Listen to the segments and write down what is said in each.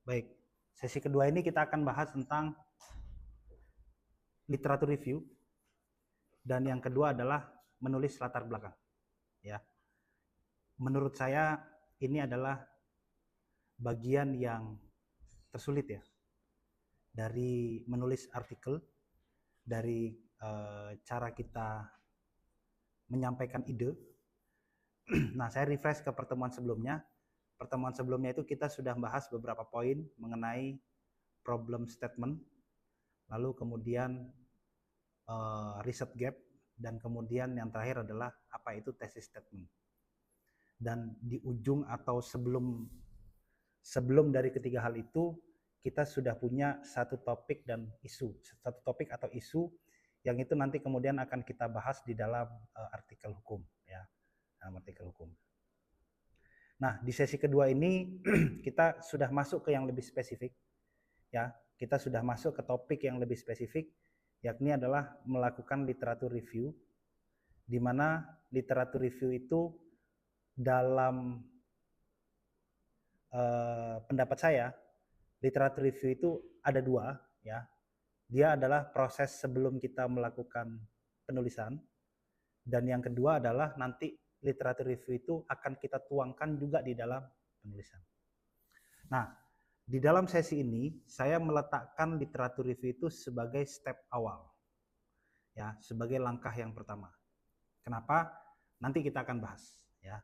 Baik, sesi kedua ini kita akan bahas tentang literatur review, dan yang kedua adalah menulis latar belakang. Ya, menurut saya ini adalah bagian yang tersulit ya, dari menulis artikel, dari cara kita menyampaikan ide. Nah, saya refresh ke pertemuan sebelumnya. Pertemuan sebelumnya itu kita sudah bahas beberapa poin mengenai problem statement, lalu kemudian riset gap, dan kemudian yang terakhir adalah apa itu thesis statement. Dan di ujung atau sebelum dari ketiga hal itu, kita sudah punya satu topik dan isu, satu topik atau isu yang itu nanti kemudian akan kita bahas di dalam artikel hukum ya, dalam artikel hukum. Nah, di sesi kedua ini kita sudah masuk ke yang lebih spesifik ya. Kita sudah masuk ke topik yang lebih spesifik, yakni adalah melakukan literatur review, di mana literatur review itu dalam pendapat saya, literatur review itu ada dua ya. Dia adalah proses sebelum kita melakukan penulisan, dan yang kedua adalah nanti literatur review itu akan kita tuangkan juga di dalam penulisan. Nah, di dalam sesi ini saya meletakkan literatur review itu sebagai step awal ya, sebagai langkah yang pertama. Kenapa? Nanti kita akan bahas ya.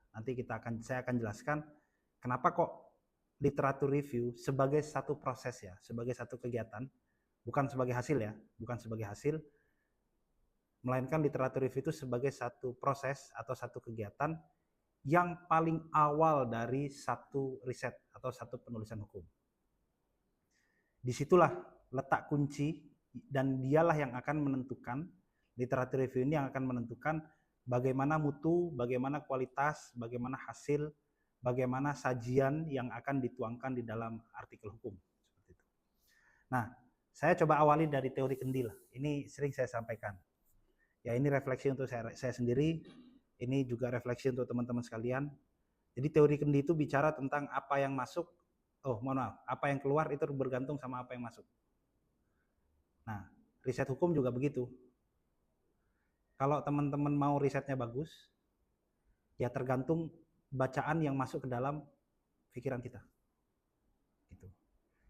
Saya akan jelaskan kenapa kok literatur review sebagai satu proses ya, sebagai satu kegiatan, bukan sebagai hasil ya, bukan sebagai hasil, melainkan literatur review itu sebagai satu proses atau satu kegiatan yang paling awal dari satu riset atau satu penulisan hukum. Disitulah letak kunci, dan dialah yang akan menentukan, literatur review ini yang akan menentukan bagaimana mutu, bagaimana kualitas, bagaimana hasil, bagaimana sajian yang akan dituangkan di dalam artikel hukum. Seperti itu. Nah, saya coba awali dari teori kendi lah. Ini sering saya sampaikan. Ya, ini refleksi untuk saya sendiri, ini juga refleksi untuk teman-teman sekalian. Jadi teori kendi itu bicara tentang apa yang masuk, apa yang keluar itu bergantung sama apa yang masuk. Nah, riset hukum juga begitu. Kalau teman-teman mau risetnya bagus, ya tergantung bacaan yang masuk ke dalam pikiran kita. Gitu.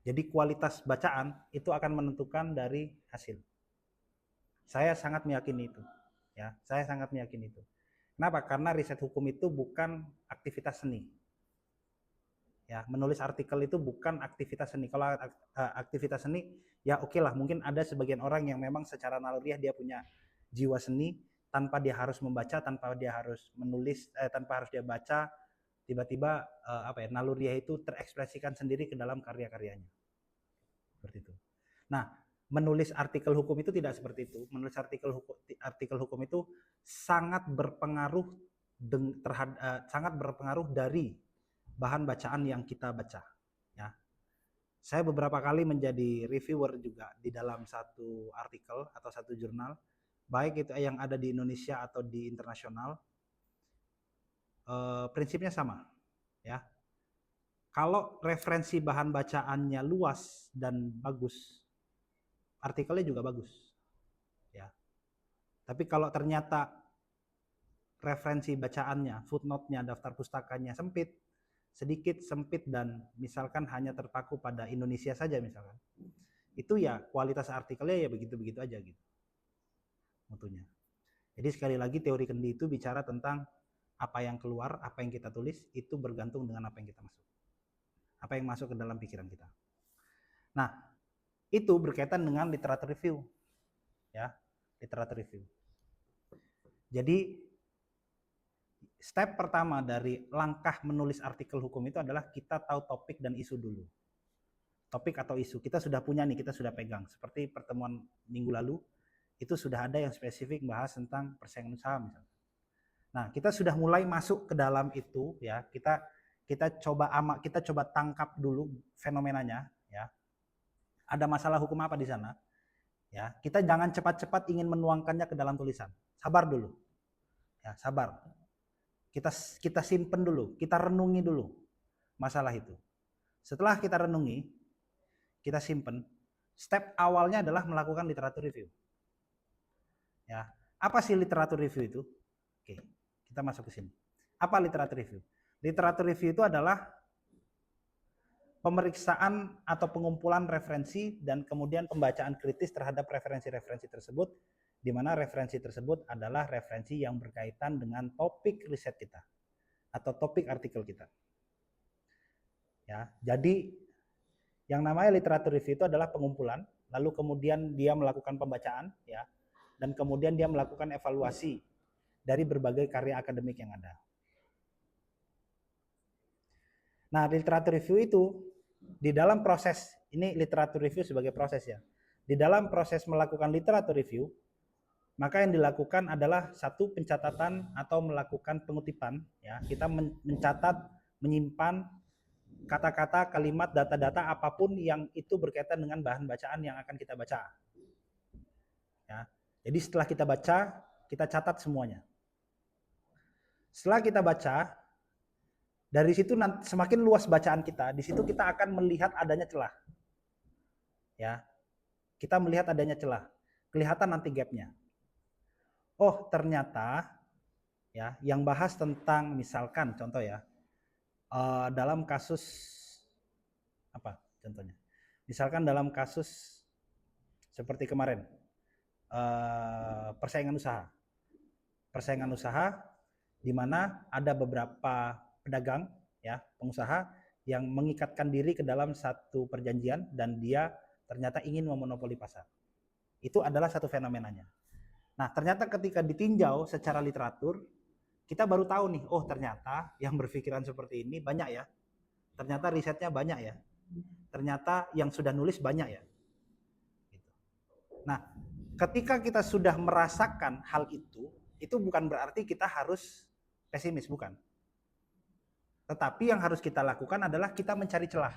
Jadi kualitas bacaan itu akan menentukan dari hasil. Saya sangat meyakini itu. Ya, saya sangat meyakini itu. Kenapa? Karena riset hukum itu bukan aktivitas seni. Ya, menulis artikel itu bukan aktivitas seni. Kalau aktivitas seni, ya oke lah, mungkin ada sebagian orang yang memang secara naluriah dia punya jiwa seni, tanpa dia harus membaca, tanpa dia harus menulis, tanpa harus dia baca, tiba-tiba naluriah itu terekspresikan sendiri ke dalam karya-karyanya. Seperti itu. Nah, menulis artikel hukum itu tidak seperti itu. Menulis artikel hukum itu sangat berpengaruh dari bahan bacaan yang kita baca. Ya, saya beberapa kali menjadi reviewer juga di dalam satu artikel atau satu jurnal, baik itu yang ada di Indonesia atau di internasional. Prinsipnya sama, ya. Kalau referensi bahan bacaannya luas dan bagus, artikelnya juga bagus, ya. Tapi kalau ternyata referensi bacaannya, footnote-nya, daftar pustakanya sedikit sempit, dan misalkan hanya terpaku pada Indonesia saja misalkan, itu ya kualitas artikelnya ya begitu-begitu aja gitu mutunya. Jadi sekali lagi teori kendi itu bicara tentang apa yang keluar, apa yang kita tulis itu bergantung dengan apa yang kita masuk, apa yang masuk ke dalam pikiran kita. Nah, itu berkaitan dengan literatur review ya, literatur review. Jadi step pertama dari langkah menulis artikel hukum itu adalah kita tahu topik dan isu dulu. Topik atau isu kita sudah punya nih, kita sudah pegang. Seperti pertemuan minggu lalu, itu sudah ada yang spesifik bahas tentang persaingan usaha misalnya. Nah, kita sudah mulai masuk ke dalam itu ya. Kita coba tangkap dulu fenomenanya ya. Ada masalah hukum apa di sana? Ya, kita jangan cepat-cepat ingin menuangkannya ke dalam tulisan. Sabar dulu. Ya, sabar. Kita simpen dulu, kita renungi dulu masalah itu. Setelah kita renungi, kita simpen, step awalnya adalah melakukan literatur review. Ya, apa sih literatur review itu? Oke, kita masuk ke sini. Apa literatur review? Literatur review itu adalah pemeriksaan atau pengumpulan referensi dan kemudian pembacaan kritis terhadap referensi-referensi tersebut, di mana referensi tersebut adalah referensi yang berkaitan dengan topik riset kita atau topik artikel kita. Ya, jadi yang namanya literatur review itu adalah pengumpulan, lalu kemudian dia melakukan pembacaan, ya, dan kemudian dia melakukan evaluasi dari berbagai karya akademik yang ada. Nah, literatur review itu di dalam proses, ini literatur review sebagai proses ya. Di dalam proses melakukan literatur review, maka yang dilakukan adalah satu pencatatan atau melakukan pengutipan, ya. Kita mencatat, menyimpan kata-kata, kalimat, data-data apapun yang itu berkaitan dengan bahan bacaan yang akan kita baca. Ya. Jadi setelah kita baca, kita catat semuanya. Setelah kita baca, dari situ nanti semakin luas bacaan kita, di situ kita akan melihat adanya celah. Ya. Kita melihat adanya celah. Kelihatan nanti gapnya. Oh, ternyata ya, yang bahas tentang misalkan contoh ya, dalam kasus apa contohnya? Misalkan dalam kasus seperti kemarin, persaingan usaha. Persaingan usaha di mana ada beberapa pedagang, ya, pengusaha yang mengikatkan diri ke dalam satu perjanjian dan dia ternyata ingin memonopoli pasar. Itu adalah satu fenomenanya. Nah, ternyata ketika ditinjau secara literatur, kita baru tahu nih, oh ternyata yang berpikiran seperti ini banyak ya. Ternyata risetnya banyak ya. Ternyata yang sudah nulis banyak ya. Nah, ketika kita sudah merasakan hal itu bukan berarti kita harus pesimis, bukan. Tetapi yang harus kita lakukan adalah kita mencari celah.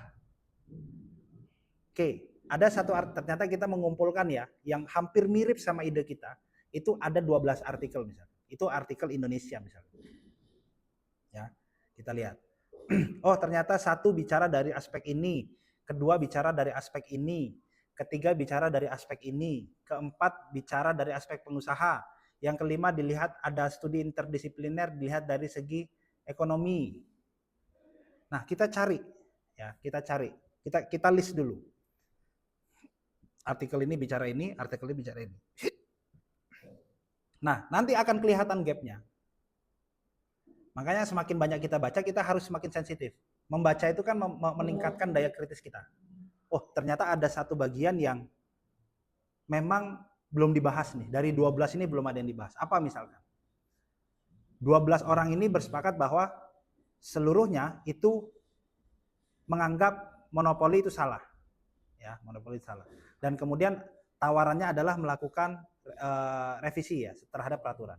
Oke, ada satu ternyata kita mengumpulkan ya, yang hampir mirip sama ide kita, itu ada 12 artikel misalnya. Itu artikel Indonesia misalnya. Ya, kita lihat. Oh, ternyata satu bicara dari aspek ini, kedua bicara dari aspek ini, ketiga bicara dari aspek ini, keempat bicara dari aspek pengusaha, yang kelima dilihat ada studi interdisipliner dilihat dari segi ekonomi. Nah, kita cari ya, kita list dulu. Artikel ini bicara ini, artikel ini bicara ini. Nah, nanti akan kelihatan gapnya. Makanya semakin banyak kita baca, kita harus semakin sensitif. Membaca itu kan meningkatkan daya kritis kita. Oh, ternyata ada satu bagian yang memang belum dibahas nih. Dari 12 ini belum ada yang dibahas. Apa misalkan? 12 orang ini bersepakat bahwa seluruhnya itu menganggap monopoli itu salah. Ya, monopoli itu salah. Dan kemudian tawarannya adalah melakukan revisi ya terhadap peraturan.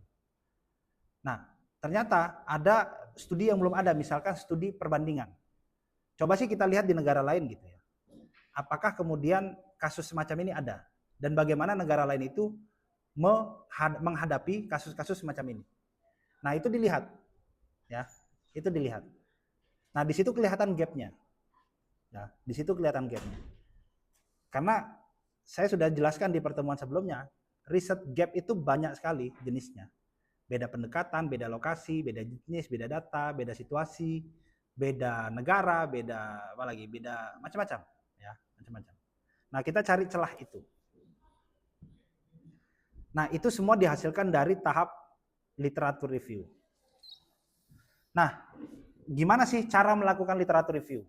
Nah, ternyata ada studi yang belum ada, misalkan studi perbandingan. Coba sih kita lihat di negara lain gitu ya. Apakah kemudian kasus semacam ini ada? Dan bagaimana negara lain itu menghadapi kasus-kasus semacam ini? Nah, itu dilihat. Ya, itu dilihat. Nah, di situ kelihatan gapnya. Ya, di situ kelihatan gapnya. Karena saya sudah jelaskan di pertemuan sebelumnya, riset gap itu banyak sekali jenisnya. Beda pendekatan, beda lokasi, beda jenis, beda data, beda situasi, beda negara, beda apa lagi, beda macam-macam, ya, macam-macam. Nah, kita cari celah itu. Nah, itu semua dihasilkan dari tahap literatur review. Nah, gimana sih cara melakukan literatur review?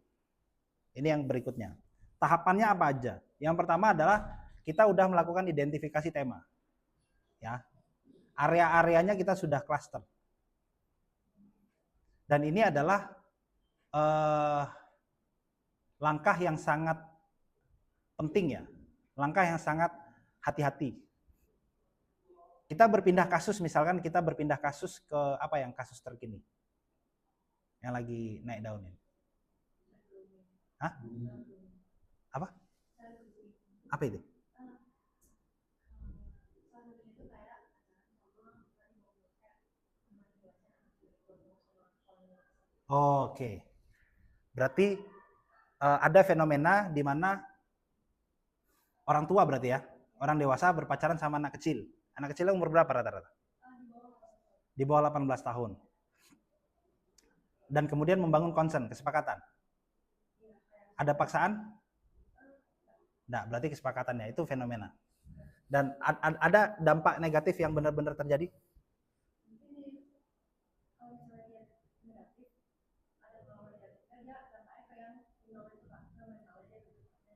Ini yang berikutnya. Tahapannya apa aja? Yang pertama adalah kita udah melakukan identifikasi tema. Ya. Area-areanya kita sudah cluster. Dan ini adalah langkah yang sangat penting ya. Langkah yang sangat hati-hati. Kita berpindah kasus, misalkan kita berpindah kasus ke apa yang kasus terkini yang lagi naik daun ini. Hah? Apa? Apa itu? Oke. Berarti ada fenomena di mana Orang tua berarti ya. Orang dewasa berpacaran sama anak kecil. Anak kecilnya umur berapa rata-rata? Di bawah 18 tahun. Dan kemudian membangun konsen, kesepakatan. Ada paksaan? Nah, berarti kesepakatannya itu fenomena. Dan ada dampak negatif yang benar-benar terjadi?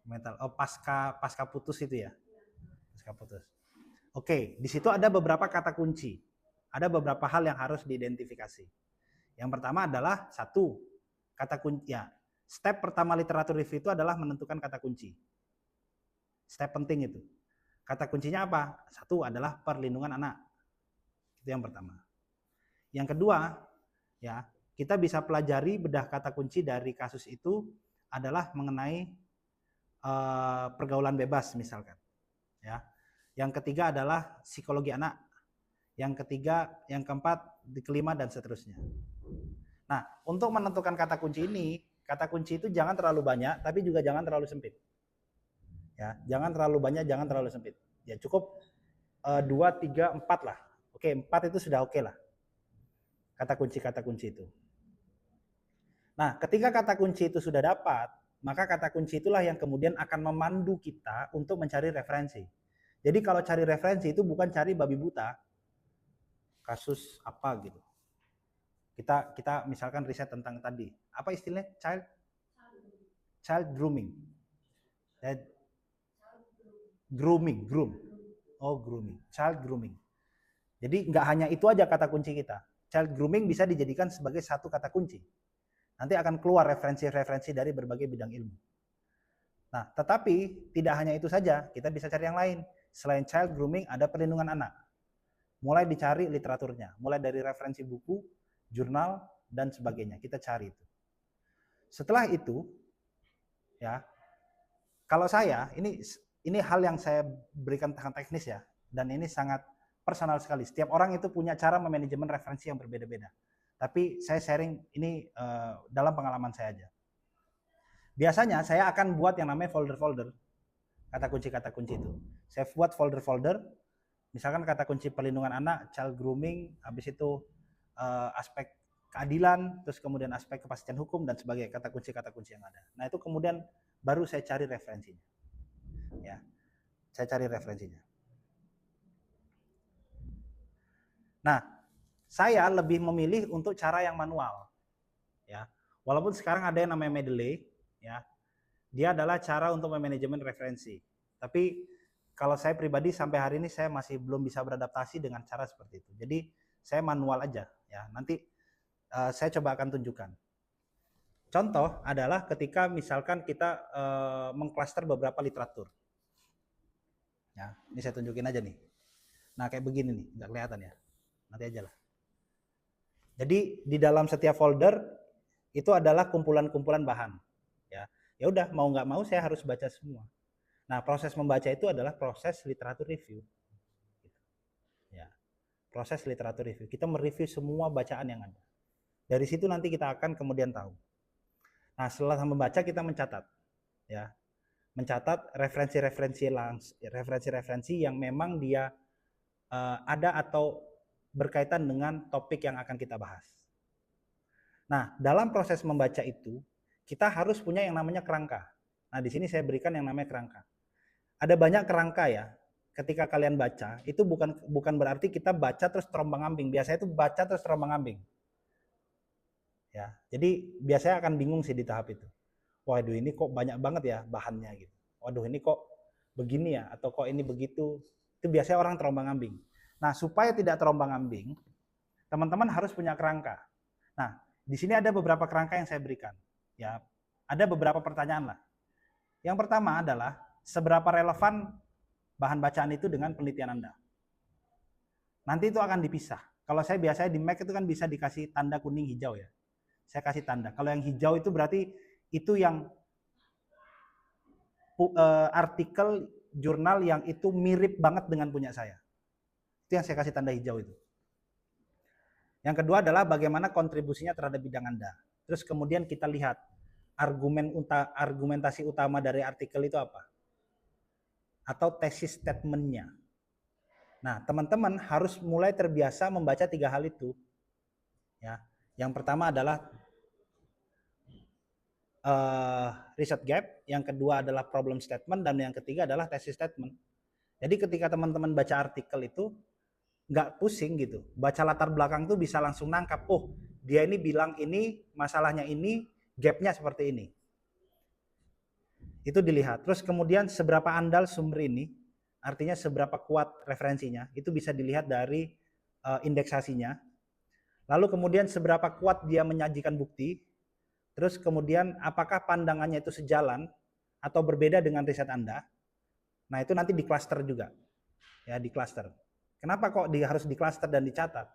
Mental. Oh, pasca putus itu ya. Pasca putus. Oke, di situ ada beberapa kata kunci. Ada beberapa hal yang harus diidentifikasi. Yang pertama adalah satu, kata kunci ya. Step pertama literatur review itu adalah menentukan kata kunci. Step penting itu. Kata kuncinya apa? Satu adalah perlindungan anak. Itu yang pertama. Yang kedua, ya, kita bisa pelajari bedah kata kunci dari kasus itu adalah mengenai pergaulan bebas misalkan. Ya. Yang ketiga adalah psikologi anak. Yang ketiga, yang keempat, kelima dan seterusnya. Nah, untuk menentukan kata kunci ini, kata kunci itu jangan terlalu banyak, tapi juga jangan terlalu sempit. Ya, jangan terlalu banyak, jangan terlalu sempit. Ya cukup 2, 3, 4 lah. Oke, 4 itu sudah oke lah. Kata kunci itu. Nah, ketika kata kunci itu sudah dapat, maka kata kunci itulah yang kemudian akan memandu kita untuk mencari referensi. Jadi kalau cari referensi itu bukan cari babi buta, kasus apa gitu. Kita misalkan riset tentang tadi, apa istilahnya? Child grooming. Grooming. Oh, grooming. Child grooming. Jadi nggak hanya itu aja kata kunci kita. Child grooming bisa dijadikan sebagai satu kata kunci. Nanti akan keluar referensi-referensi dari berbagai bidang ilmu. Nah, tetapi tidak hanya itu saja, kita bisa cari yang lain. Selain child grooming, ada perlindungan anak. Mulai dicari literaturnya, mulai dari referensi buku, jurnal, dan sebagainya. Kita cari itu. Setelah itu, ya, kalau saya, ini hal yang saya berikan tentang teknis ya, dan ini sangat personal sekali. Setiap orang itu punya cara memanajemen referensi yang berbeda-beda. Tapi saya sharing ini dalam pengalaman saya aja. Biasanya saya akan buat yang namanya folder-folder kata kunci itu. Saya buat folder-folder, misalkan kata kunci perlindungan anak, child grooming, habis itu aspek keadilan, terus kemudian aspek kepastian hukum dan sebagainya, kata kunci yang ada. Nah itu kemudian baru saya cari referensinya. Ya, saya cari referensinya. Nah, saya lebih memilih untuk cara yang manual. Ya, walaupun sekarang ada yang namanya Mendeley, ya, dia adalah cara untuk memanajemen referensi. Tapi kalau saya pribadi sampai hari ini saya masih belum bisa beradaptasi dengan cara seperti itu. Jadi saya manual aja. Ya, nanti saya coba akan tunjukkan. Contoh adalah ketika misalkan kita mengklaster beberapa literatur. Ya, ini saya tunjukin aja nih. Nah, kayak begini nih, nggak kelihatan ya. Nanti aja lah. Jadi di dalam setiap folder itu adalah kumpulan-kumpulan bahan. Ya udah, mau nggak mau saya harus baca semua. Nah, proses membaca itu adalah proses literatur review. Ya, proses literatur review. Kita mereview semua bacaan yang ada. Dari situ nanti kita akan kemudian tahu. Nah, setelah membaca kita mencatat. Ya, mencatat referensi-referensi yang memang dia ada atau berkaitan dengan topik yang akan kita bahas. Nah, dalam proses membaca itu, kita harus punya yang namanya kerangka. Nah, di sini saya berikan yang namanya kerangka. Ada banyak kerangka ya. Ketika kalian baca, itu bukan berarti kita baca terus terombang-ambing. Biasanya itu baca terus terombang-ambing. Ya, jadi biasanya akan bingung sih di tahap itu. Waduh, ini kok banyak banget ya bahannya gitu. Waduh, ini kok begini ya, atau kok ini begitu. Itu biasanya orang terombang-ambing. Nah, supaya tidak terombang-ambing, teman-teman harus punya kerangka. Nah, di sini ada beberapa kerangka yang saya berikan. Ya, ada beberapa pertanyaan lah. Yang pertama adalah seberapa relevan bahan bacaan itu dengan penelitian Anda. Nanti itu akan dipisah. Kalau saya biasanya di Mac itu kan bisa dikasih tanda kuning hijau ya. Saya kasih tanda. Kalau yang hijau itu berarti itu yang artikel jurnal yang itu mirip banget dengan punya saya. Itu yang saya kasih tanda hijau itu. Yang kedua adalah bagaimana kontribusinya terhadap bidang Anda. Terus kemudian kita lihat argumentasi utama dari artikel itu apa. atau tesis statement-nya. Nah, teman-teman harus mulai terbiasa membaca 3 hal itu. Ya. Yang pertama adalah research gap, yang kedua adalah problem statement, dan yang ketiga adalah tesis statement. Jadi ketika teman-teman baca artikel itu nggak pusing gitu, baca latar belakang tuh bisa langsung nangkap, oh dia ini bilang ini, masalahnya ini, gapnya seperti ini. Itu dilihat. Terus kemudian seberapa andal sumber ini, artinya seberapa kuat referensinya, itu bisa dilihat dari indeksasinya. Lalu kemudian seberapa kuat dia menyajikan bukti. Terus kemudian apakah pandangannya itu sejalan atau berbeda dengan riset Anda. Nah, itu nanti di cluster juga. Ya, di cluster. Kenapa kok harus di cluster dan dicatat?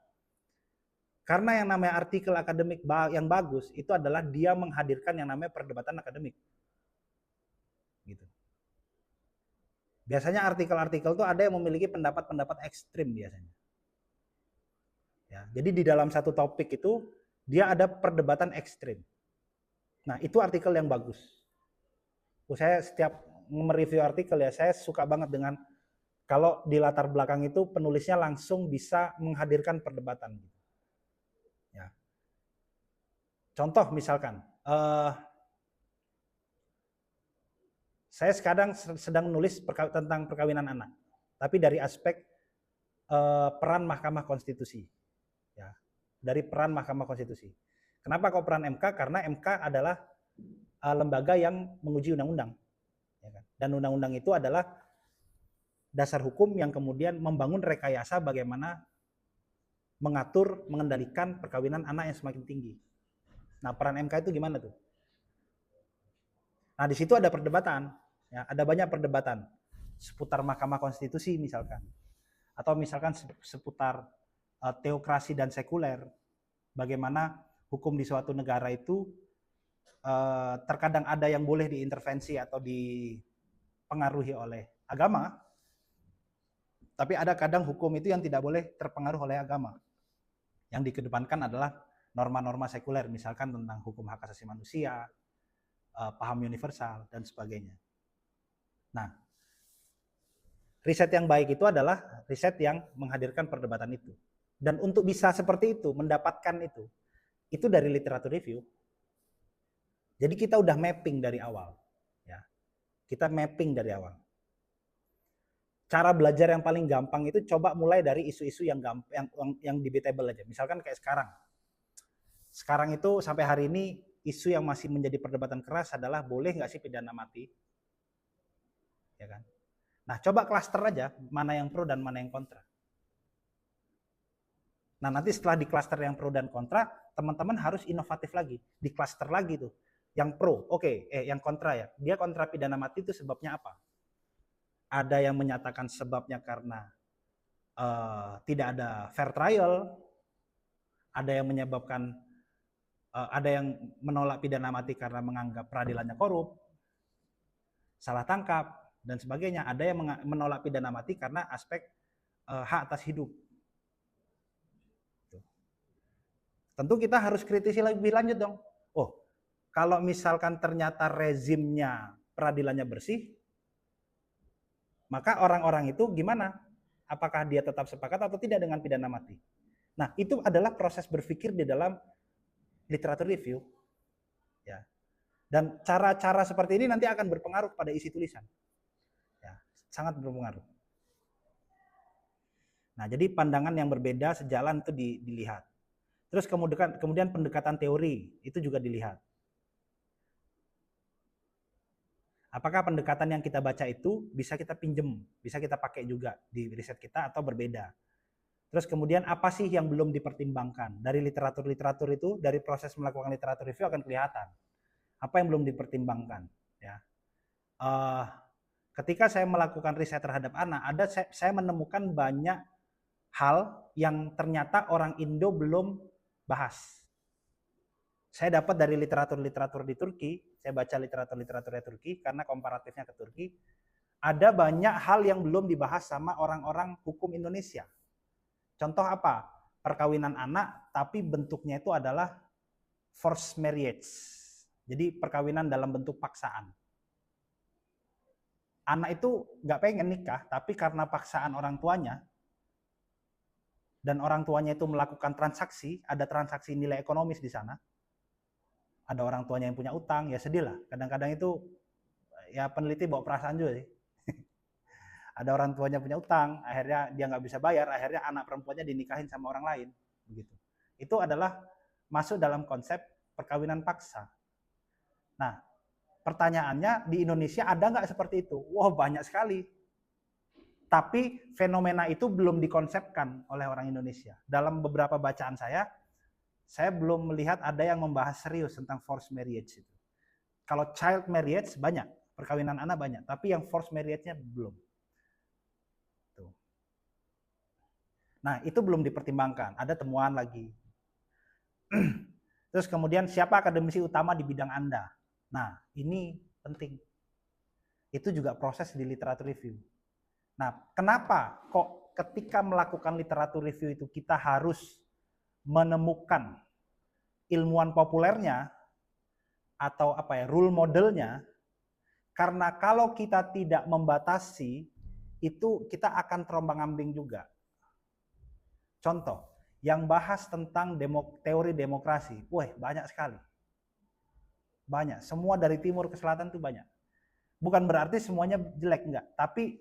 Karena yang namanya artikel akademik yang bagus itu adalah dia menghadirkan yang namanya perdebatan akademik. Gitu. Biasanya artikel-artikel itu ada yang memiliki pendapat-pendapat ekstrim biasanya. Ya, jadi di dalam satu topik itu dia ada perdebatan ekstrim. Nah, itu artikel yang bagus. Saya setiap mereview artikel ya, saya suka banget dengan kalau di latar belakang itu penulisnya langsung bisa menghadirkan perdebatan. Ya. Contoh misalkan, saya sekarang sedang menulis tentang perkawinan anak, tapi dari aspek peran Mahkamah Konstitusi. Ya, dari peran Mahkamah Konstitusi. Kenapa kok peran MK? Karena MK adalah lembaga yang menguji undang-undang. Ya kan? Dan undang-undang itu adalah dasar hukum yang kemudian membangun rekayasa bagaimana mengatur, mengendalikan perkawinan anak yang semakin tinggi. Nah, peran MK itu gimana tuh? Nah, di situ ada perdebatan. Ya, ada banyak perdebatan seputar Mahkamah Konstitusi misalkan. Atau misalkan seputar teokrasi dan sekuler. Bagaimana hukum di suatu negara itu terkadang ada yang boleh diintervensi atau dipengaruhi oleh agama, tapi ada kadang hukum itu yang tidak boleh terpengaruh oleh agama. Yang dikedepankan adalah norma-norma sekuler, misalkan tentang hukum hak asasi manusia, paham universal, dan sebagainya. Nah, riset yang baik itu adalah riset yang menghadirkan perdebatan itu. Dan untuk bisa seperti itu, mendapatkan itu dari literatur review. Jadi kita udah mapping dari awal. Ya. Kita mapping dari awal. Cara belajar yang paling gampang itu coba mulai dari isu-isu yang debatable aja. Misalkan kayak sekarang. Sekarang itu sampai hari ini isu yang masih menjadi perdebatan keras adalah boleh nggak sih pidana mati? Ya kan? Nah, coba klaster aja mana yang pro dan mana yang kontra. Nah, nanti setelah di klaster yang pro dan kontra, teman-teman harus inovatif lagi, di klaster lagi tuh. Yang pro, yang kontra ya. Dia kontra pidana mati itu sebabnya apa? Ada yang menyatakan sebabnya karena tidak ada fair trial, ada yang menyebabkan ada yang menolak pidana mati karena menganggap peradilannya korup, salah tangkap, dan sebagainya. Ada yang menolak pidana mati karena aspek hak atas hidup. Tentu kita harus kritisi lebih lanjut dong. Oh, kalau misalkan ternyata rezimnya peradilannya bersih, maka orang-orang itu gimana? Apakah dia tetap sepakat atau tidak dengan pidana mati? Nah, itu adalah proses berpikir di dalam literatur review. Ya. Dan cara-cara seperti ini nanti akan berpengaruh pada isi tulisan. Ya, sangat berpengaruh. Nah, jadi pandangan yang berbeda sejalan itu dilihat. Terus kemudian pendekatan teori itu juga dilihat. Apakah pendekatan yang kita baca itu bisa kita pinjem, bisa kita pakai juga di riset kita atau berbeda. Terus kemudian apa sih yang belum dipertimbangkan? Dari literatur-literatur itu, dari proses melakukan literatur review akan kelihatan. Apa yang belum dipertimbangkan. Ya. Ketika saya melakukan riset terhadap anak, saya menemukan banyak hal yang ternyata orang Indo belum bahas. Saya dapat dari literatur-literatur di Turki, saya baca literatur-literaturnya Turki karena komparatifnya ke Turki, ada banyak hal yang belum dibahas sama orang-orang hukum Indonesia. Contoh apa? Perkawinan anak tapi bentuknya itu adalah forced marriage. Jadi perkawinan dalam bentuk paksaan. anak itu nggak pengen nikah, tapi karena paksaan orang tuanya, dan orang tuanya itu melakukan transaksi, ada transaksi nilai ekonomis di sana, ada orang tuanya yang punya utang, ya sedih lah. Kadang-kadang itu ya peneliti bawa perasaan juga sih. Ada orang tuanya punya utang, akhirnya dia nggak bisa bayar, akhirnya anak perempuannya dinikahin sama orang lain, begitu. Itu adalah masuk dalam konsep perkawinan paksa. Nah, pertanyaannya di Indonesia ada nggak seperti itu? Wah, banyak sekali. Tapi fenomena itu belum dikonsepkan oleh orang Indonesia. Dalam beberapa bacaan saya belum melihat ada yang membahas serius tentang forced marriage itu. Kalau child marriage banyak, perkawinan anak banyak, tapi yang forced marriage-nya belum. Tuh. Nah, itu belum dipertimbangkan, ada temuan lagi. Terus kemudian siapa akademisi utama di bidang Anda? Nah, ini penting. Itu juga proses di literatur review. Nah, kenapa kok ketika melakukan literatur review itu kita harus menemukan ilmuwan populernya atau rule modelnya? Karena kalau kita tidak membatasi, itu kita akan terombang-ambing juga. Contoh, yang bahas tentang teori demokrasi, banyak sekali. Banyak, semua dari timur ke selatan tuh banyak. Bukan berarti semuanya jelek, enggak. Tapi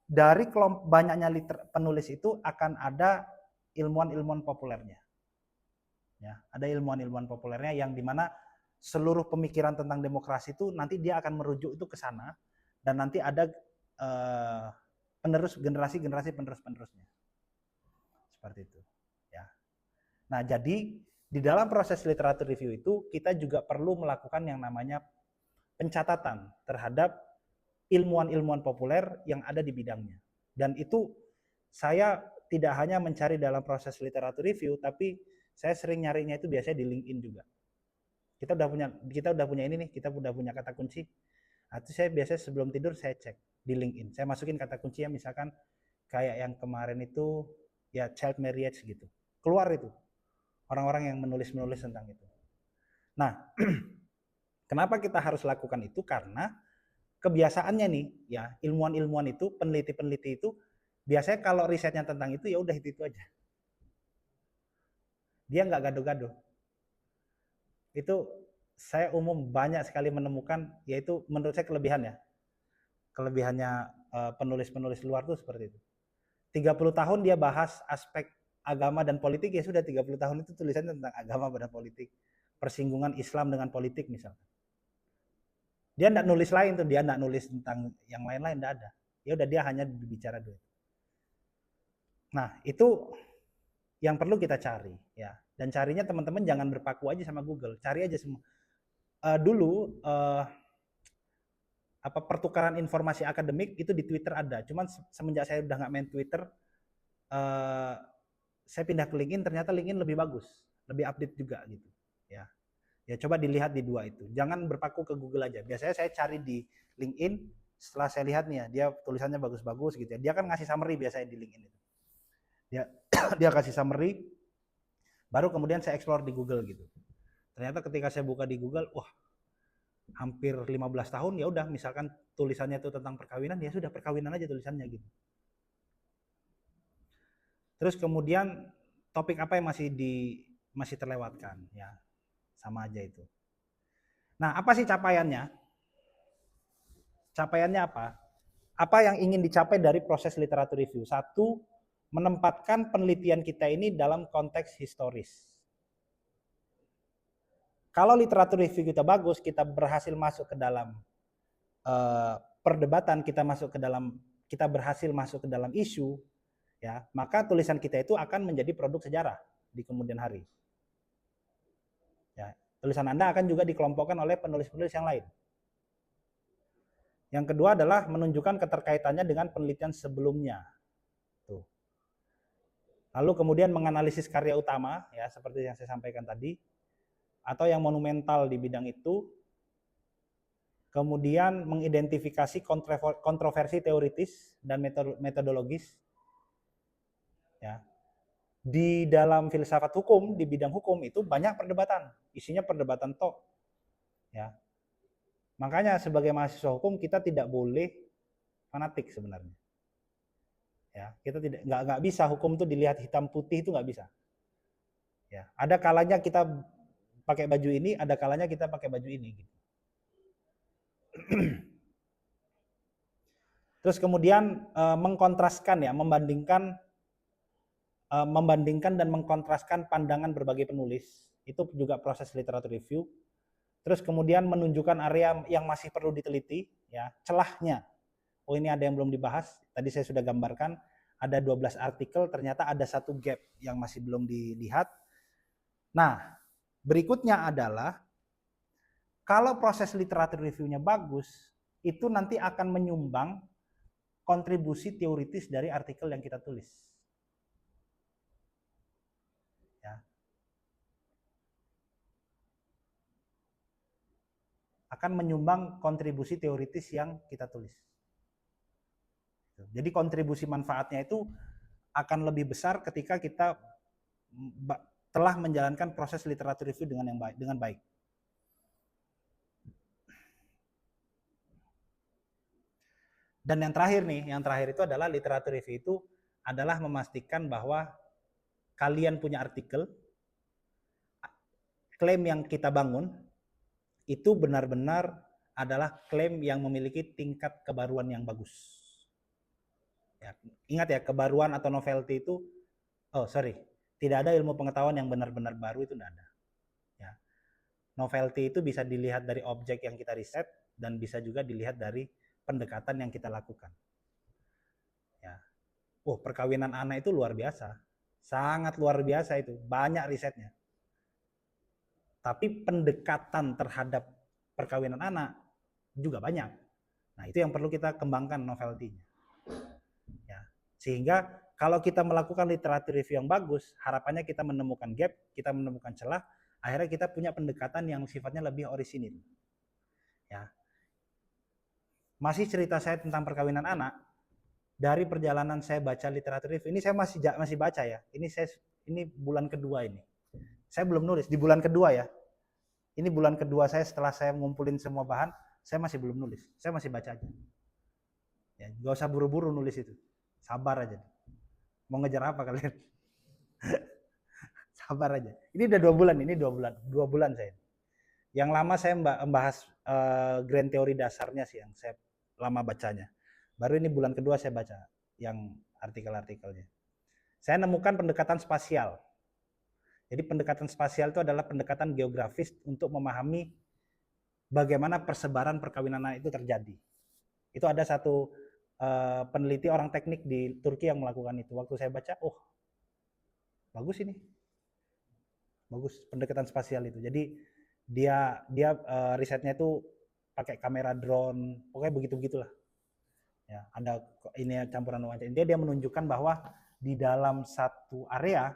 dari banyaknya penulis itu akan ada ilmuwan-ilmuwan populernya. Ya, ada ilmuwan-ilmuwan populernya yang dimana seluruh pemikiran tentang demokrasi itu nanti dia akan merujuk itu ke sana, dan nanti ada penerus generasi penerusnya. Seperti itu. Ya. Nah, jadi di dalam proses literatur review itu kita juga perlu melakukan yang namanya pencatatan terhadap ilmuwan-ilmuwan populer yang ada di bidangnya. Dan itu saya tidak hanya mencari dalam proses literatur review, tapi saya sering nyarinya itu biasanya di LinkedIn juga. Kita udah punya ini nih, kita udah punya kata kunci. Itu saya biasanya sebelum tidur saya cek di LinkedIn. Saya masukin kata kuncinya misalkan kayak yang kemarin itu ya child marriage gitu. Keluar itu orang-orang yang menulis tentang itu. Nah, kenapa kita harus lakukan itu? Karena kebiasaannya nih, ya ilmuwan-ilmuwan itu, peneliti-peneliti itu biasanya kalau risetnya tentang itu ya udah itu aja. Dia nggak gaduh-gaduh. Itu saya umum banyak sekali menemukan, yaitu menurut saya kelebihan ya. Kelebihannya penulis-penulis luar tuh seperti itu. 30 tahun dia bahas aspek agama dan politik, ya sudah 30 tahun itu tulisannya tentang agama dan politik. Persinggungan Islam dengan politik misalnya. Dia enggak nulis lain tuh, dia enggak nulis tentang yang lain-lain, enggak ada. Ya udah dia hanya bicara dulu. Nah, itu yang perlu kita cari ya. Dan carinya teman-teman jangan berpaku aja sama Google, cari aja semua. Dulu pertukaran informasi akademik itu di Twitter ada. Cuman semenjak saya udah nggak main Twitter, saya pindah ke LinkedIn, ternyata LinkedIn lebih bagus, lebih update juga gitu. Ya. Ya coba dilihat di dua itu. Jangan berpaku ke Google aja. Biasanya saya cari di LinkedIn, setelah saya lihat nih ya, dia tulisannya bagus-bagus gitu ya. Dia kan ngasih summary biasanya di LinkedIn itu. Dia kasih summary, baru kemudian saya explore di Google gitu. Ternyata ketika saya buka di Google, wah, hampir 15 tahun ya udah, misalkan tulisannya itu tentang perkawinan, ya sudah perkawinan aja tulisannya gitu. Terus kemudian topik apa yang masih terlewatkan ya. Sama aja itu. Nah, apa sih capaiannya? Capaiannya apa? Apa yang ingin dicapai dari proses literatur review? Satu, menempatkan penelitian kita ini dalam konteks historis. Kalau literatur review kita bagus, kita berhasil masuk ke dalam perdebatan, kita berhasil masuk ke dalam isu, ya, maka tulisan kita itu akan menjadi produk sejarah di kemudian hari. Ya, tulisan Anda akan juga dikelompokkan oleh penulis-penulis yang lain. Yang kedua adalah menunjukkan keterkaitannya dengan penelitian sebelumnya. Tuh. Lalu kemudian menganalisis karya utama, ya seperti yang saya sampaikan tadi, atau yang monumental di bidang itu. Kemudian mengidentifikasi kontroversi teoritis dan metodologis. Ya. Di dalam filsafat hukum, di bidang hukum itu banyak perdebatan, isinya perdebatan Ya. Makanya sebagai mahasiswa hukum kita tidak boleh fanatik sebenarnya. Ya, kita nggak bisa hukum itu dilihat hitam putih, itu nggak bisa. Ya, ada kalanya kita pakai baju ini, ada kalanya kita pakai baju ini. Gitu. Terus kemudian mengkontraskan ya, membandingkan dan mengkontraskan pandangan berbagai penulis. Itu juga proses literatur review. Terus kemudian menunjukkan area yang masih perlu diteliti, ya, celahnya. Oh, ini ada yang belum dibahas. Tadi saya sudah gambarkan, ada 12 artikel, ternyata ada satu gap yang masih belum dilihat. Nah, berikutnya adalah kalau proses literatur review-nya bagus, itu nanti akan menyumbang kontribusi teoritis dari artikel yang kita tulis. Ya. Akan menyumbang kontribusi teoritis yang kita tulis. Jadi kontribusi manfaatnya itu akan lebih besar ketika kita telah menjalankan proses literatur review dengan baik. Dan yang terakhir itu adalah literatur review itu adalah memastikan bahwa kalian punya artikel, klaim yang kita bangun itu benar-benar adalah klaim yang memiliki tingkat kebaruan yang bagus. Ya, ingat ya, kebaruan atau novelty itu, tidak ada ilmu pengetahuan yang benar-benar baru, itu tidak ada. Ya. Novelty itu bisa dilihat dari objek yang kita riset dan bisa juga dilihat dari pendekatan yang kita lakukan. Ya. Perkawinan anak itu luar biasa, sangat luar biasa itu, banyak risetnya. Tapi pendekatan terhadap perkawinan anak juga banyak. Nah, itu yang perlu kita kembangkan novelty-nya. Ya. Sehingga kalau kita melakukan literatur review yang bagus, harapannya kita menemukan gap, kita menemukan celah, akhirnya kita punya pendekatan yang sifatnya lebih orisinil. Ya. Masih cerita saya tentang perkawinan anak, dari perjalanan saya baca literatur review, ini saya masih baca ya. Ini bulan kedua ini. Saya belum nulis di bulan kedua ya. Ini bulan kedua saya setelah saya ngumpulin semua bahan, saya masih belum nulis. Saya masih baca aja. Ya, gak usah buru-buru nulis itu. Sabar aja. Mau ngejar apa kalian? Sabar aja. Ini udah 2 bulan, 2 bulan saya. Yang lama saya membahas grand teori dasarnya sih, yang saya lama bacanya. Baru ini bulan kedua saya baca yang artikel-artikelnya. Saya nemukan pendekatan spasial. Jadi pendekatan spasial itu adalah pendekatan geografis untuk memahami bagaimana persebaran perkawinan anak itu terjadi. Itu ada satu peneliti orang teknik di Turki yang melakukan itu. Waktu saya baca, bagus ini. Bagus pendekatan spasial itu. Jadi dia risetnya itu pakai kamera drone, pokoknya begitu-begitulah. Ya, ada ini campuran wawancara. Dia menunjukkan bahwa di dalam satu area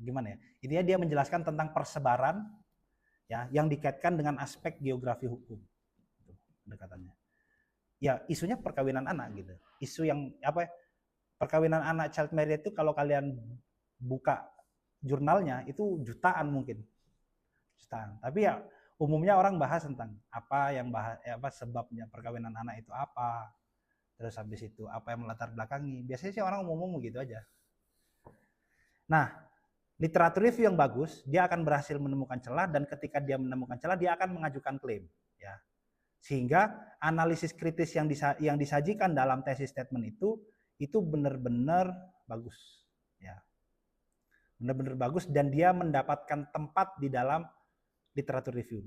gimana ya? Intinya dia menjelaskan tentang persebaran ya yang dikaitkan dengan aspek geografi hukum. Itu pendekatannya. Ya, isunya perkawinan anak gitu. Isu yang perkawinan anak, child marriage itu kalau kalian buka jurnalnya itu jutaan mungkin. Jutaan. Tapi ya umumnya orang bahas tentang sebabnya perkawinan anak itu apa, terus habis itu apa yang melatar belakangi. Biasanya sih orang umum gitu aja. Nah, literatur review yang bagus, dia akan berhasil menemukan celah, dan ketika dia menemukan celah, dia akan mengajukan klaim. Ya. Sehingga analisis kritis yang disajikan dalam tesis statement itu benar-benar bagus. Ya. Benar-benar bagus, dan dia mendapatkan tempat di dalam literatur review,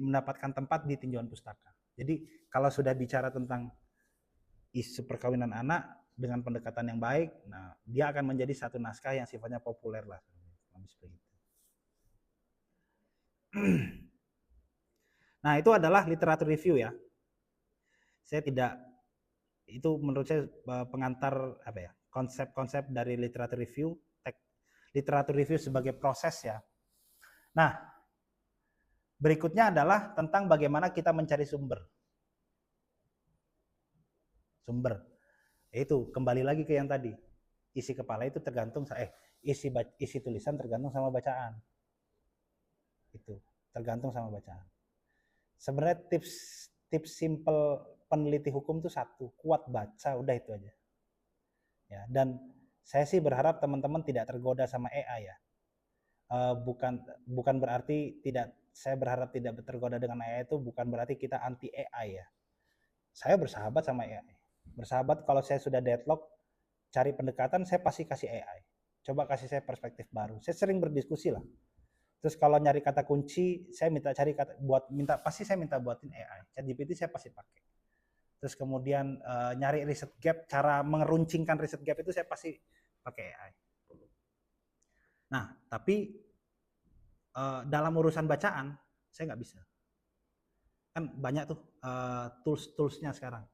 mendapatkan tempat di tinjauan pustaka. Jadi kalau sudah bicara tentang isu perkawinan anak dengan pendekatan yang baik, nah dia akan menjadi satu naskah yang sifatnya populer lah. Nah, itu adalah literatur review ya. Itu menurut saya pengantar konsep-konsep dari literatur review, literatur review sebagai proses ya. Nah, berikutnya adalah tentang bagaimana kita mencari sumber. Itu kembali lagi ke yang tadi. Isi kepala itu tergantung isi tulisan tergantung sama bacaan. Itu tergantung sama bacaan. Sebenarnya tips simple peneliti hukum tuh satu, kuat baca, udah itu aja. Ya, dan saya sih berharap teman-teman tidak tergoda sama AI ya. Bukan berarti saya berharap tidak tergoda dengan AI itu bukan berarti kita anti AI ya. Saya bersahabat sama AI. Bersahabat kalau saya sudah deadlock, cari pendekatan, saya pasti kasih AI. Coba kasih saya perspektif baru. Saya sering berdiskusi lah. Terus kalau nyari kata kunci, saya pasti saya minta buatin AI. ChatGPT saya pasti pakai. Terus kemudian nyari riset gap, cara mengeruncingkan riset gap itu saya pasti pakai AI. Nah, tapi dalam urusan bacaan saya nggak bisa. Kan banyak tuh tools-toolsnya sekarang.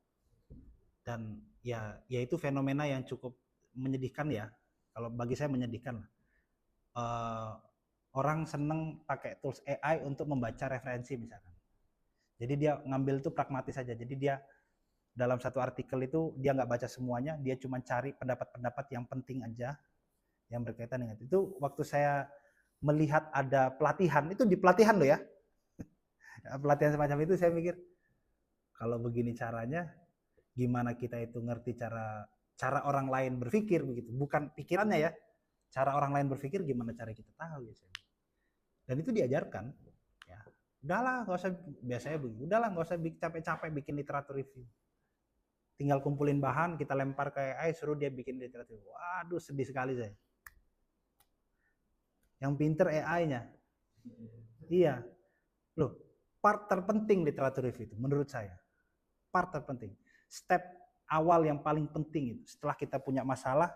Dan ya itu fenomena yang cukup menyedihkan ya. Kalau bagi saya menyedihkan. Orang seneng pakai tools AI untuk membaca referensi misalkan. Jadi dia ngambil itu pragmatis saja. Jadi dia dalam satu artikel itu dia nggak baca semuanya, dia cuma cari pendapat-pendapat yang penting aja yang berkaitan dengan itu. Waktu saya melihat ada pelatihan, itu di pelatihan loh ya. Pelatihan semacam itu saya mikir kalau begini caranya gimana kita itu ngerti cara orang lain berpikir begitu, bukan pikirannya ya. Cara orang lain berpikir gimana cara kita tahu ya. Dan itu diajarkan ya. Udahlah nggak usah, biasanya begitu, udahlah nggak usah capek-capek bikin literatur review, tinggal kumpulin bahan kita lempar ke AI suruh dia bikin literatur. Waduh sedih sekali saya. Yang pinter AI-nya. Iya loh, part terpenting literatur review itu menurut saya, part terpenting, step awal yang paling penting itu setelah kita punya masalah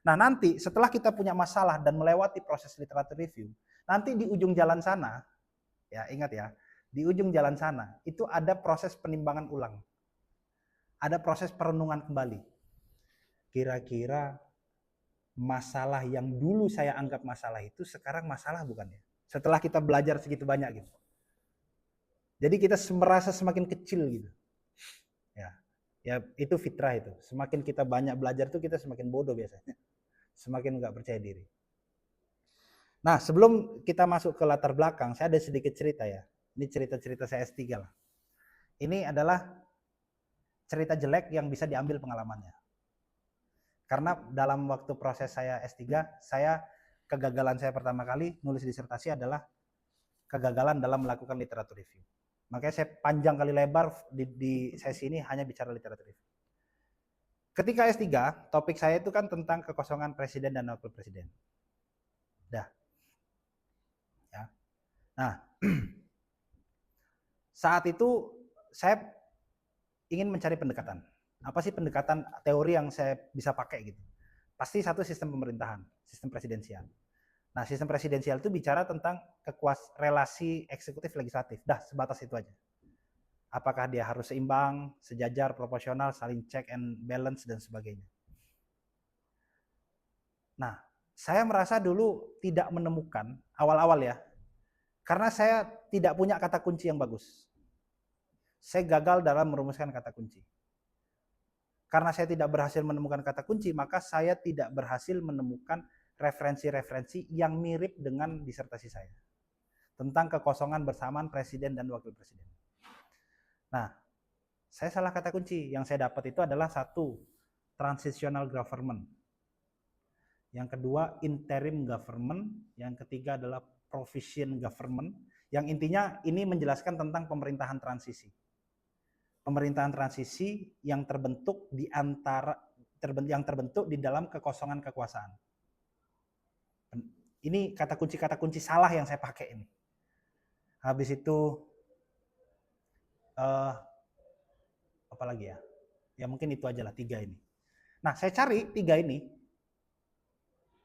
nanti setelah kita punya masalah dan melewati proses literatur review, nanti di ujung jalan sana ya, ingat ya, di ujung jalan sana itu ada proses penimbangan ulang, ada proses perenungan kembali. Kira-kira masalah yang dulu saya anggap masalah itu sekarang masalah bukan ya? Setelah kita belajar segitu banyak gitu. Jadi kita merasa semakin kecil gitu. Ya itu fitrah itu. Semakin kita banyak belajar tuh kita semakin bodoh biasanya. Semakin nggak percaya diri. Nah, sebelum kita masuk ke latar belakang, saya ada sedikit cerita ya. Ini cerita-cerita saya S3 lah. Ini adalah cerita jelek yang bisa diambil pengalamannya. Karena dalam waktu proses saya S3, kegagalan saya pertama kali nulis disertasi adalah kegagalan dalam melakukan literatur review. Makanya saya panjang kali lebar di sesi ini hanya bicara literatur review. Ketika S3, topik saya itu kan tentang kekosongan presiden dan wakil presiden. Dah. Ya. Nah, saat itu saya ingin mencari pendekatan. Apa sih pendekatan teori yang saya bisa pakai gitu? Pasti satu sistem pemerintahan, sistem presidensial. Nah, sistem presidensial itu bicara tentang relasi eksekutif legislatif. Dah, sebatas itu aja. Apakah dia harus seimbang, sejajar, proporsional, saling check and balance, dan sebagainya. Nah, saya merasa dulu tidak menemukan, awal-awal ya, karena saya tidak punya kata kunci yang bagus. Saya gagal dalam merumuskan kata kunci. Karena saya tidak berhasil menemukan kata kunci, maka saya tidak berhasil menemukan referensi-referensi yang mirip dengan disertasi saya tentang kekosongan bersamaan presiden dan wakil presiden. Nah, saya salah kata kunci. Yang saya dapat itu adalah satu, transitional government. Yang kedua, interim government. Yang ketiga adalah provision government. Yang intinya ini menjelaskan tentang pemerintahan transisi. Pemerintahan transisi yang terbentuk di dalam kekosongan kekuasaan. Ini kata kunci salah yang saya pakai ini. Habis itu apa lagi ya? Ya mungkin itu aja lah, 3 ini. Nah, saya cari 3 ini.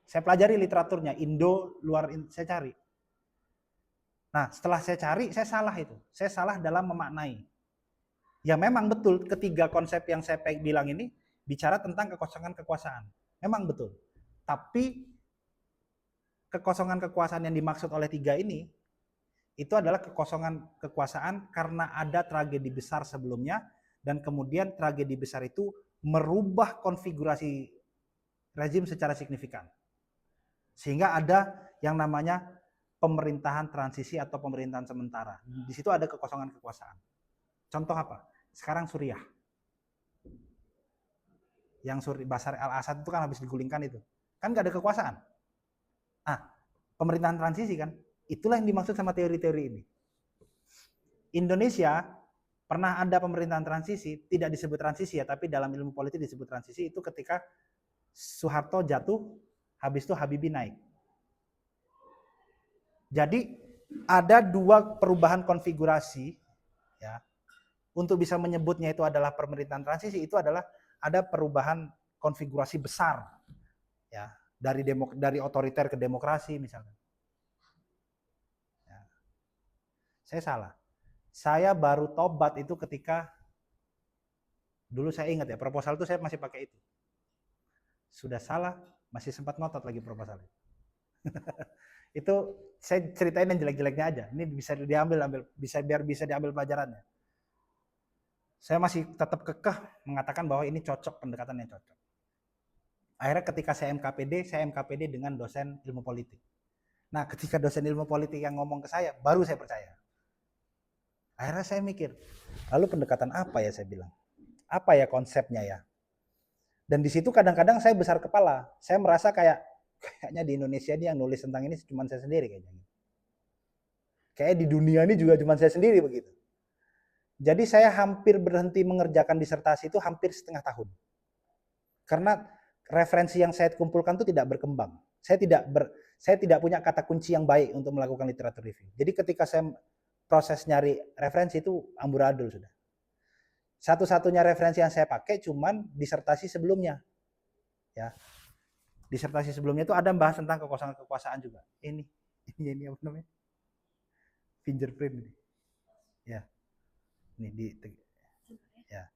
Saya pelajari literaturnya, Indo, luar, saya cari. Nah, setelah saya cari, saya salah itu. Saya salah dalam memaknai. Ya memang betul, ketiga konsep yang saya bilang ini bicara tentang kekosongan kekuasaan. Memang betul. Tapi kekosongan kekuasaan yang dimaksud oleh 3 ini, itu adalah kekosongan kekuasaan karena ada tragedi besar sebelumnya, dan kemudian tragedi besar itu merubah konfigurasi rezim secara signifikan. Sehingga ada yang namanya pemerintahan transisi atau pemerintahan sementara. Di situ ada kekosongan kekuasaan. Contoh apa? Sekarang Suriah. Yang Bashar al-Assad itu kan habis digulingkan itu. Kan gak ada kekuasaan. Ah, pemerintahan transisi kan. Itulah yang dimaksud sama teori-teori ini. Indonesia pernah ada pemerintahan transisi, tidak disebut transisi ya, tapi dalam ilmu politik disebut transisi itu ketika Soeharto jatuh, habis itu Habibie naik. Jadi ada dua perubahan konfigurasi ya. Untuk bisa menyebutnya itu adalah pemerintahan transisi, itu adalah ada perubahan konfigurasi besar ya, dari otoriter ke demokrasi misalnya. Ya. Saya salah. Saya baru tobat itu ketika dulu saya ingat ya, proposal itu saya masih pakai itu. Sudah salah, masih sempat ngotot lagi proposalnya. Itu saya ceritain yang jelek-jeleknya aja. Ini bisa biar bisa diambil pelajarannya. Saya masih tetap kekeh mengatakan bahwa ini cocok, pendekatan yang cocok. Akhirnya ketika saya MKPD dengan dosen ilmu politik. Nah, ketika dosen ilmu politik yang ngomong ke saya, baru saya percaya. Akhirnya saya mikir, lalu pendekatan apa ya saya bilang? Apa ya konsepnya ya? Dan di situ kadang-kadang saya besar kepala. Saya merasa kayaknya di Indonesia ini yang nulis tentang ini cuma saya sendiri kayaknya. Kayak di dunia ini juga cuma saya sendiri begitu. Jadi saya hampir berhenti mengerjakan disertasi itu hampir setengah tahun. Karena referensi yang saya kumpulkan itu tidak berkembang. Saya tidak punya kata kunci yang baik untuk melakukan literatur review. Jadi ketika saya proses nyari referensi itu amburadul sudah. Satu-satunya referensi yang saya pakai cuman disertasi sebelumnya. Ya. Disertasi sebelumnya itu ada bahas tentang kekuasaan juga. Ini apa namanya? Fingerprint ini. Ya. Ini ya.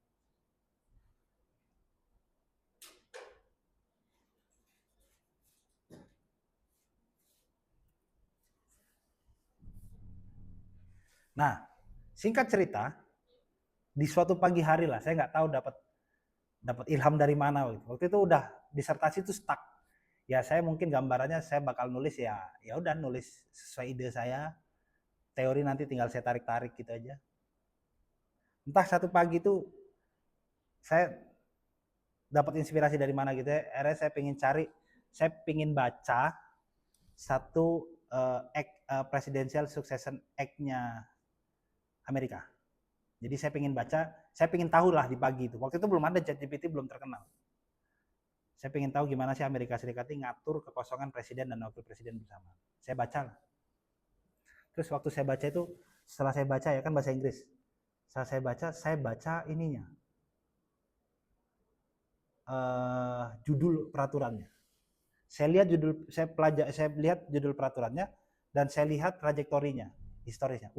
Nah, singkat cerita, di suatu pagi hari lah, saya nggak tahu dapat ilham dari mana waktu itu udah disertasi itu stuck. Ya saya mungkin gambarannya saya bakal nulis ya udah nulis sesuai ide saya, teori nanti tinggal saya tarik-tarik gitu aja. Entah satu pagi itu saya dapat inspirasi dari mana gitu ya, akhirnya saya pengen baca satu presidential succession act-nya Amerika. Jadi saya pengen tahu lah di pagi itu. Waktu itu belum ada ChatGPT, belum terkenal. Saya pengen tahu gimana sih Amerika Serikat ini ngatur kekosongan presiden dan wakil presiden bersama. Saya baca lah. Terus waktu saya baca itu, setelah saya baca ya kan bahasa Inggris. Setelah saya baca ininya. Judul peraturannya. Saya lihat judul peraturannya dan saya lihat trajektorinya, historisnya.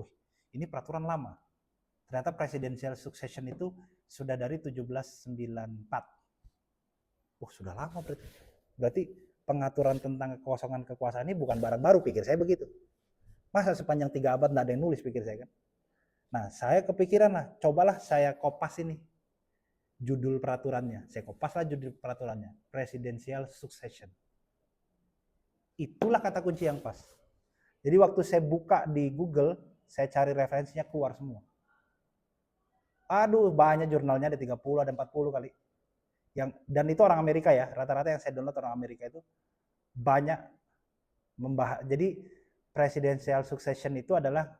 Ini peraturan lama. Ternyata presidential succession itu sudah dari 1794. Sudah lama berarti. Berarti pengaturan tentang kekosongan kekuasaan ini bukan barang baru, pikir saya begitu. Masa sepanjang 3 abad nggak ada yang nulis, pikir saya kan. Nah, saya kepikiran lah, cobalah saya kopas ini judul peraturannya. Saya kopaslah judul peraturannya, presidential succession. Itulah kata kunci yang pas. Jadi waktu saya buka di Google, saya cari referensinya keluar semua. Aduh, banyak jurnalnya, ada 30, ada 40 kali. Dan itu orang Amerika ya, rata-rata yang saya download orang Amerika itu banyak membahas. Jadi presidential succession itu adalah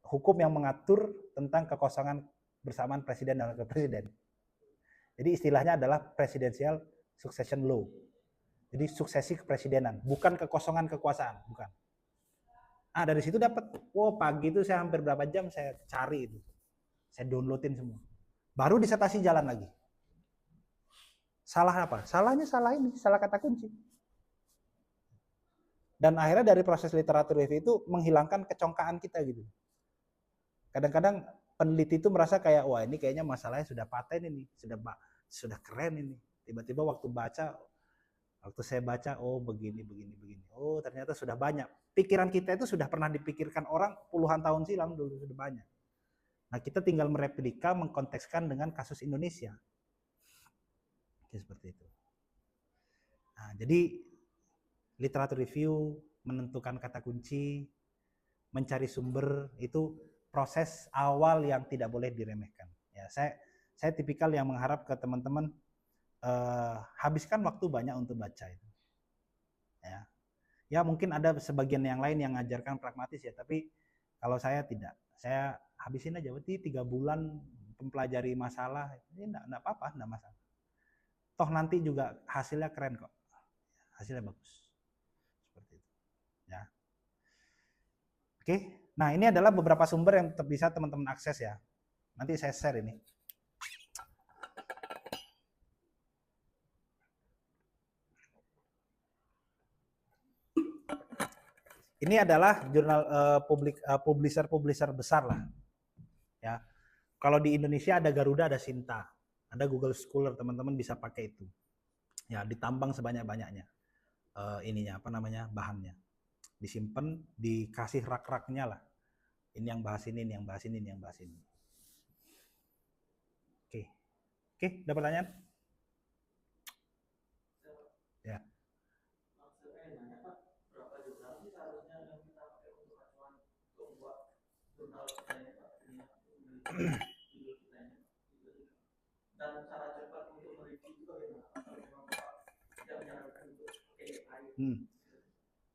hukum yang mengatur tentang kekosongan bersamaan presiden dan wakil presiden. Jadi istilahnya adalah presidential succession law. Jadi suksesi kepresidenan, bukan kekosongan kekuasaan, bukan. Dari situ dapat, pagi itu saya hampir berapa jam saya cari itu. Saya downloadin semua. Baru disertasi jalan lagi. Salah apa? Salahnya salah kata kunci. Dan akhirnya dari proses literatur review itu menghilangkan kecongkaan kita gitu. Kadang-kadang peneliti itu merasa kayak, wah ini kayaknya masalahnya sudah paten ini, sudah keren ini. Tiba-tiba waktu saya baca, begini. Ternyata sudah banyak. Pikiran kita itu sudah pernah dipikirkan orang puluhan tahun silam dulu, sudah banyak. Nah, kita tinggal mereplika, mengkontekskan dengan kasus Indonesia. Seperti itu. Nah, jadi literatur review, menentukan kata kunci, mencari sumber, itu proses awal yang tidak boleh diremehkan. Ya, saya tipikal yang mengharap ke teman-teman habiskan waktu banyak untuk baca itu. Ya mungkin ada sebagian yang lain yang ngajarkan pragmatis ya, tapi kalau saya tidak. Saya habisin aja, berarti 3 bulan mempelajari masalah, ini enggak apa-apa, enggak masalah. Toh nanti juga hasilnya keren kok. Hasilnya bagus. Seperti itu. Ya. Oke. Nah, ini adalah beberapa sumber yang bisa teman-teman akses ya. Nanti saya share ini. Ini adalah jurnal publisher besar lah. Ya. Kalau di Indonesia ada Garuda, ada Sinta, ada Google Scholar, teman-teman bisa pakai itu. Ya, ditambang sebanyak-banyaknya. Ininya apa namanya? Bahannya. Disimpan, dikasih rak-raknya lah. Ini yang bahas ini yang bahas ini yang bahas ini. Oke. Oke, ada pertanyaan? Ya.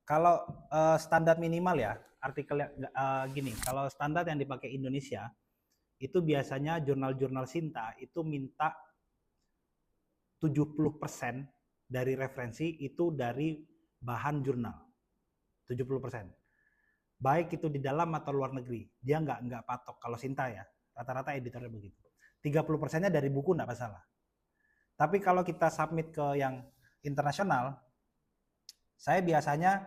Kalau standar minimal ya, artikelnya gini, kalau standar yang dipakai Indonesia, itu biasanya jurnal-jurnal Sinta itu minta 70% dari referensi itu dari bahan jurnal. 70%. Baik itu di dalam atau luar negeri. Dia nggak patok. Kalau Sinta ya, rata-rata editornya begitu. 30%-nya dari buku nggak masalah. Tapi kalau kita submit ke yang internasional, saya biasanya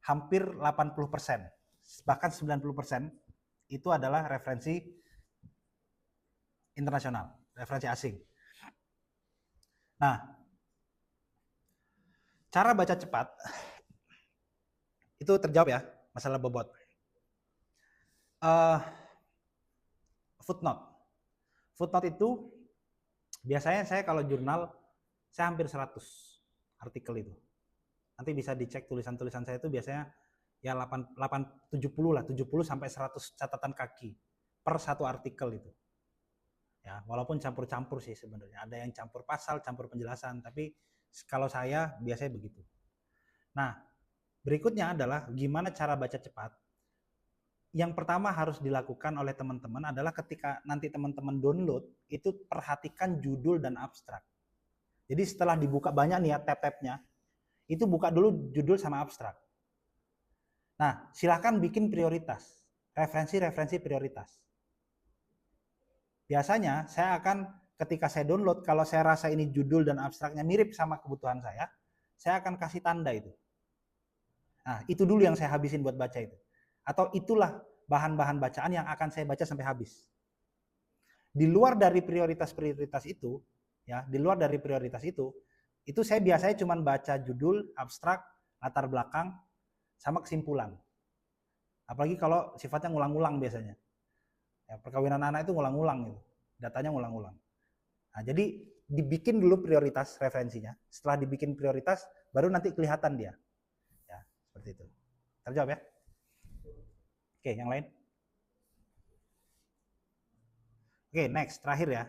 hampir 80%, bahkan 90% itu adalah referensi internasional, referensi asing. Nah, cara baca cepat itu terjawab ya, masalah bobot. Footnote. Footnote itu biasanya saya kalau jurnal saya hampir 100 artikel itu. Nanti bisa dicek tulisan-tulisan saya itu biasanya ya 70 lah, 70 sampai 100 catatan kaki per satu artikel itu. Ya, walaupun campur-campur sih sebenarnya. Ada yang campur pasal, campur penjelasan, tapi kalau saya biasanya begitu. Nah, berikutnya adalah gimana cara baca cepat. Yang pertama harus dilakukan oleh teman-teman adalah ketika nanti teman-teman download, itu perhatikan judul dan abstrak. Jadi setelah dibuka banyak nih ya tab-tabnya, itu buka dulu judul sama abstrak. Nah, silahkan bikin prioritas, referensi-referensi prioritas. Biasanya saya akan ketika saya download, kalau saya rasa ini judul dan abstraknya mirip sama kebutuhan saya akan kasih tanda itu. Nah, itu dulu yang saya habisin buat baca itu. Atau itulah bahan-bahan bacaan yang akan saya baca sampai habis. Di luar dari prioritas-prioritas itu, ya, di luar dari prioritas itu saya biasanya cuma baca judul, abstrak, latar belakang, sama kesimpulan. Apalagi kalau sifatnya ngulang-ngulang biasanya. Ya, perkawinan anak itu ngulang-ngulang gitu. Datanya ngulang-ngulang. Nah, jadi dibikin dulu prioritas referensinya. Setelah dibikin prioritas, baru nanti kelihatan dia. Ya, seperti itu. Terjawab ya? Oke, yang lain? Oke, next, terakhir ya.